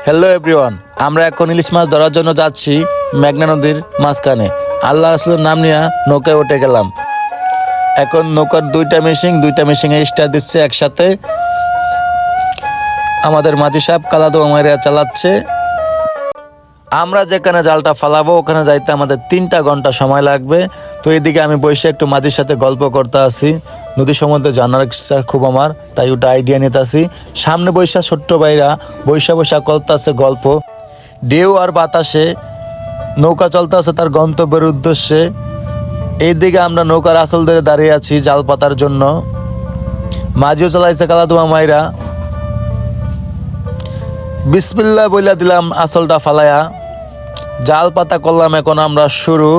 Hello everyone, আমরা এখন ইলিশ মাছ ধরার জন্য যাচ্ছি মেঘনা নদীর মাঝখানে। আল্লাহ রাসূলের নাম নিয়ে নৌকায় উঠে গেলাম। এখন নৌকার দুইটা মেশিনে স্টার দিচ্ছে একসাথে। আমাদের মাঝি সাহেব কালাদো মাইরা চালাচ্ছে। আমরা যেখানে জালটা ফালাবো ওখানে যাইতে আমাদের 3টা ঘন্টা সময় লাগবে। তো এদিকে আমি বসে একটু মাঝির সাথে গল্প করতে আসি। নদী সম্বন্ধে জানার ইচ্ছা খুব আমার, তাই ওটা আইডিয়া নিতে আসি। সামনে বৈশা ছোট্ট ভাইরা বৈশা করতে আছে গল্প। ঢেউ আর বাতাসে নৌকা চলতে আছে তার গন্তব্যের উদ্দেশ্যে। এইদিকে আমরা নৌকার আসল ধরে দাঁড়িয়ে আছি জাল পাতার জন্য। মাঝিও চালাইছে কালাদুয়া মাইরা। বিসমিল্লাহ বইলা দিলাম আসলটা ফালায়া। জাল পাতা করলাম এখন আমরা শুরু।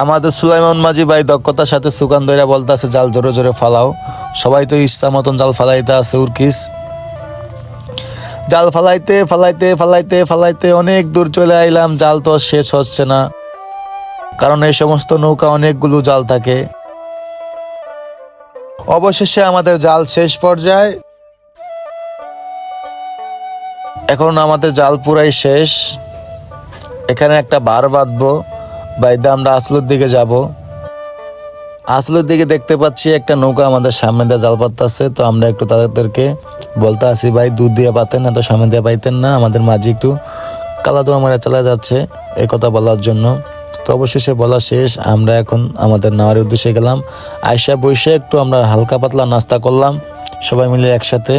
আমাদের সুলাইমান মাঝি ভাই দক্ষতার সাথে সুকান ধইরা বলতেছে জাল জোরে জোরে ফালাও। সবাই তো ইচ্ছা মতন জাল ফালাইতে আছে উরকিস। জাল ফালাইতে অনেক দূর চলে আইলাম। জাল তো শেষ হচ্ছে না, কারণ এই সমস্ত নৌকা অনেকগুলো জাল থাকে। অবশেষে আমাদের জাল শেষ পর্যায়ে। এখন আমাদের জাল পুরাই শেষ। এখানে একটা বার বাঁধবো, বাইদা আমরা আসলের দিকে যাব। আসলের দিকে দেখতে পাচ্ছি একটা নৌকা আমাদের সামনে দিয়ে জাল পাততেছে। তো আমরা একটু তাদেরকে বলতে আসি, ভাই দুধ দিয়ে পাতেন না, তো সামনে দিয়ে পাইতেন না। আমাদের মাঝি একটু কালাদুয়া মারা চলে যাচ্ছে এই কথা বলার জন্য। তো অবশেষে বলা শেষ। আমরা এখন আমাদের নেওয়ার উদ্দেশ্যে গেলাম। আয়সা বসে একটু আমরা হালকা পাতলা নাস্তা করলাম সবাই মিলে একসাথে।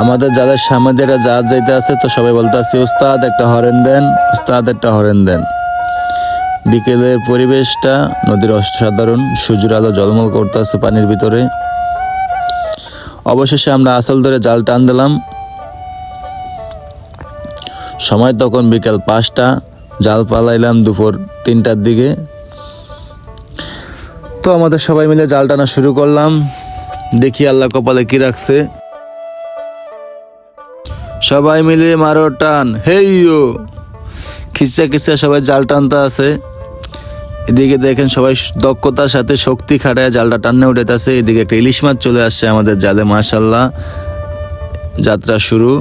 আমাদের জালের সামনে দিয়ে জাহাজ যাইতে আছে। তো সবাই বলতে আছে, উস্তাদ একটা হরেন দেন, উস্তাদ একটা হরেন দেন। বিকেলের পরিবেশটা নদীর অসাধারণ, সূর্যের আলো ঝলমল করতে আছে পানির ভিতরে। অবশেষে আমরা আসল ধরে জাল টান দিলাম। সময় তখন বিকেল 5টা। জাল পালাইলাম দুপুর 3টার দিকে। তো আমাদের সবাই মিলে জাল টানা শুরু করলাম। দেখি আল্লাহ কপালে কি রাখছে। সবাই মিলে মারো টান, হেইয়ো খিচা সবাই জাল টানতে আছে। এদিকে দেখেন সবাই দক্ষতার সাথে শক্তি খাটায় জালটা টান্নে উঠেছে। এদিকে একটা ইলিশ মাছ চলে আসছে আমাদের জালে। মাশাআল্লাহ, যাত্রা শুরু।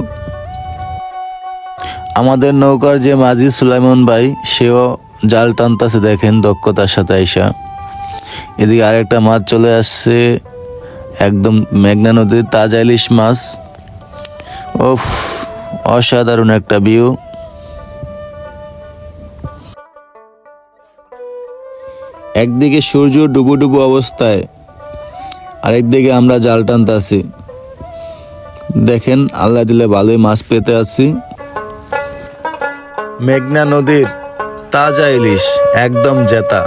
আমাদের নৌকার যে মাঝি সুলাইমান ভাই, সেও জাল টানতেছে দেখেন দক্ষতার সাথে আইসা। এদিকে আরেকটা মাছ চলে আসছে, একদম মেঘনা নদীর তাজা ইলিশ মাছ। ওফ, অসাধারণ একটা ভিউ। একদিকে সূর্য ডুবু অবস্থায়, আরেকদিকে আমরা জাল টানতেছি। দেখেন আল্লাহ দিলে ভালোই মাছ পেতে আছি। মেঘনা নদীর তাজা ইলিশ একদম জেতা।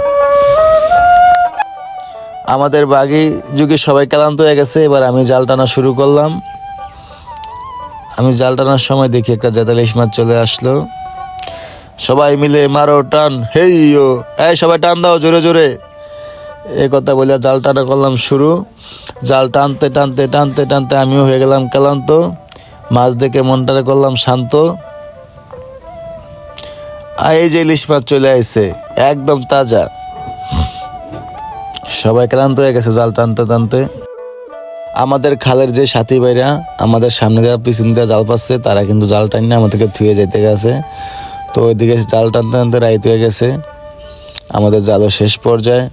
আমাদের বাগি যুগে সবাই ক্লান্ত হয়ে গেছে। এবার আমি জাল টানা শুরু করলাম। আমি জাল টানার সময় দেখি একটা জেতা ইলিশ মাছ চলে আসলো। সবাই মিলে মারো টান, হেইয়ো, এই সবাই টান দাও জোরে জোরে, এই কথা বলে জাল টানা করলাম শুরু। জাল টানতে আমিও হয়ে গেলাম ক্লান্ত। মাছ দেখে মনটারে করলাম শান্ত। আর এই যে ইলিশ মাছ চলে আসছে একদম তাজা। সবাই ক্লান্ত হয়ে গেছে জাল টানতে। আমাদের খালের যে সাথী ভাইরা আমাদের সামনে দেওয়া পিছন দিয়ে জাল পাচ্ছে, তারা কিন্তু জাল টানিয়ে আমাদেরকে থুয়ে যেতে গেছে। তো ওইদিকে জাল টানতে রাইত হয়ে গেছে। আমাদের জালও শেষ পর্যায়ে।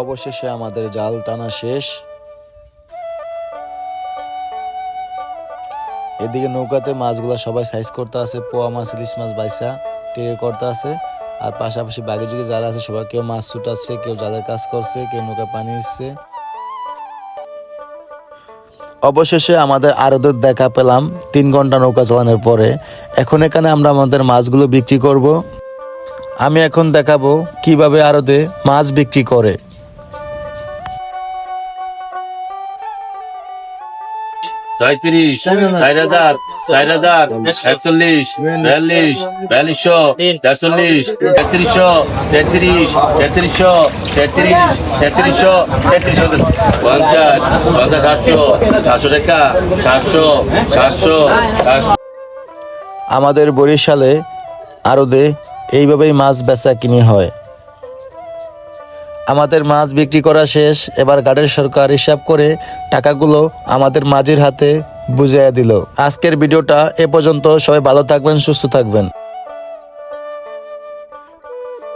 অবশেষে আমাদের জাল টানা শেষ। এদিকে নৌকাতে মাছগুলা সবাই সাইজ করতে আছে। পোয়া মাছ, ইলিশ মাছ বাইসা টেরে করতে আছে। আর পাশাপাশি বাকি যুগে যারা আছে সবাই কেউ মাছ ছুটাচ্ছে, কেউ জালের কাজ করছে, কেউ নৌকা পানি দিচ্ছে। অবশেষে আমাদের আড়তের দেখা পেলাম 3 ঘন্টা নৌকা চালানোর পরে। এখন এখানে আমরা আমাদের মাছগুলো বিক্রি করব। আমি এখন দেখাবো কিভাবে আড়তে মাছ বিক্রি করে। ছয়ত্রিশ, 4,000, 4,000, 41, 42, 4200, 43, 3300, 33, 3300, 33, 3300, 3300, 50, 50, 700, 700 টাকা, 700, 700, 700। আমাদের বরিশালে আড়তে এইভাবেই মাছ বেচা কিনি হয়। আমাদের মাছ বিক্রি করা শেষ, এবার গাড়ির সরকার হিসাব করে টাকাগুলো আমাদের মাঝির হাতে বুঝিয়ে দিল। আজকের ভিডিওটা এ পর্যন্ত, সবাই ভালো থাকবেন, সুস্থ থাকবেন।